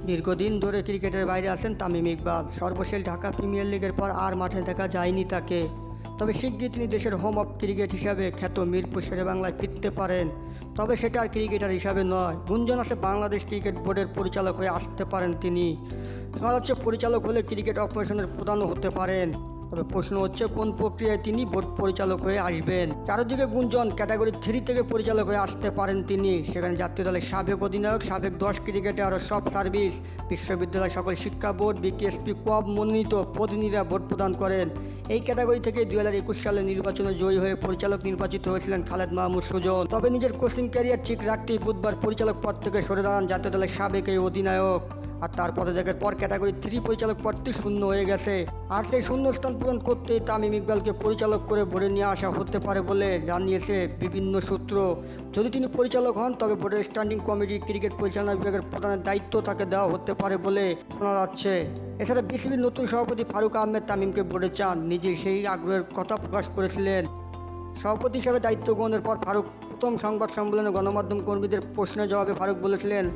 দীর্ঘদিন ধরে ক্রিকেটের বাইরে আছেন তামিম ইকবাল। সর্বশেষ ঢাকা প্রিমিয়ার লিগের পর আর মাঠে দেখা যায়নি তাকে। তবে শিগগিরই তিনি দেশের হোম অফ ক্রিকেট হিসাবে খ্যাত মিরপুর শেরে বাংলায় ফিরতে পারেন। তবে সেটা আর ক্রিকেটার হিসাবে নয়, গুঞ্জন আছে বাংলাদেশ ক্রিকেট বোর্ডের পরিচালক হয়ে আসতে পারেন তিনি। শোনা যাচ্ছে পরিচালক হলে ক্রিকেট অপারেশনের প্রধানও হতে পারেন। তবে প্রশ্ন হচ্ছে কোন প্রক্রিয়ায় তিনি বোর্ড পরিচালক হয়ে আসবেন। চারদিকে গুঞ্জন ক্যাটাগরি 3 থেকে পরিচালক হয়ে আসতে পারেন তিনি। সেখানে জাতীয় দলের সাবেক অধিনায়ক, সাবেক 10 ক্রিকেটে আরও সব সার্ভিস, বিশ্ববিদ্যালয় সকল শিক্ষা বোর্ড, বিকেএসপি কোঅব মনোনীত প্রতিনিধিরা ভোট প্রদান করেন। এই ক্যাটাগরি থেকে 2021 সালে নির্বাচনে জয়ী হয়ে পরিচালক নির্বাচিত হয়েছিলেন খালেদ মাহমুদ সুজন। তবে নিজের কোচিং ক্যারিয়ার ঠিক রাখতেই বুধবার পরিচালক পদ থেকে সরে দাঁড়ান জাতীয় দলের সাবেক এই অধিনায়ক। আর তার পদত্যাগের পর ক্যাটাগরি 3 পরিচালক পদটি শূন্য হয়ে গেছে। আর সেই শূন্যস্থান পূরণ করতেই তামিম ইকবালকে পরিচালক করে বোর্ডে নিয়ে আসা হতে পারে বলে জানিয়েছে বিভিন্ন সূত্র। যদি তিনি পরিচালক হন তবে বোর্ডের স্ট্যান্ডিং কমিটি ক্রিকেট পরিচালনা বিভাগের প্রধানের দায়িত্ব তাকে দেওয়া হতে পারে বলে শোনা যাচ্ছে। এছাড়া বিসিবির নতুন সভাপতি ফারুক আহমেদ তামিমকে বোর্ডে চান, নিজেই সেই আগ্রহের কথা প্রকাশ করেছিলেন। সভাপতি হিসাবে দায়িত্ব গ্রহণের পর ফারুক প্রথম সংবাদ সম্মেলনে গণমাধ্যম কর্মীদের প্রশ্নের জবাবে ফারুক বলেছিলেন,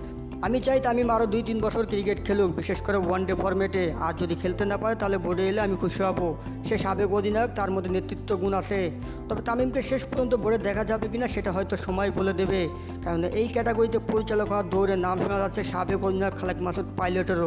আমি চাই তামিম আরও 2-3 বছর ক্রিকেট খেলুক, বিশেষ করে ওয়ানডে ফরম্যাটে। আর যদি খেলতে না পারে তাহলে বোর্ডে এলে আমি খুশি হব। সে সাবেক অধিনায়ক, তার মধ্যে নেতৃত্ব গুণ আছে। তবে তামিমকে শেষ পর্যন্ত বোর্ডে দেখা যাবে কিনা সেটা হয়তো সময় বলে দেবে। কারণ এই ক্যাটাগরিতে পরিচালক হওয়ার দৌড়ে নাম শোনা যাচ্ছে সাবেক অধিনায়ক খালেদ মাসুদ পাইলটেরও।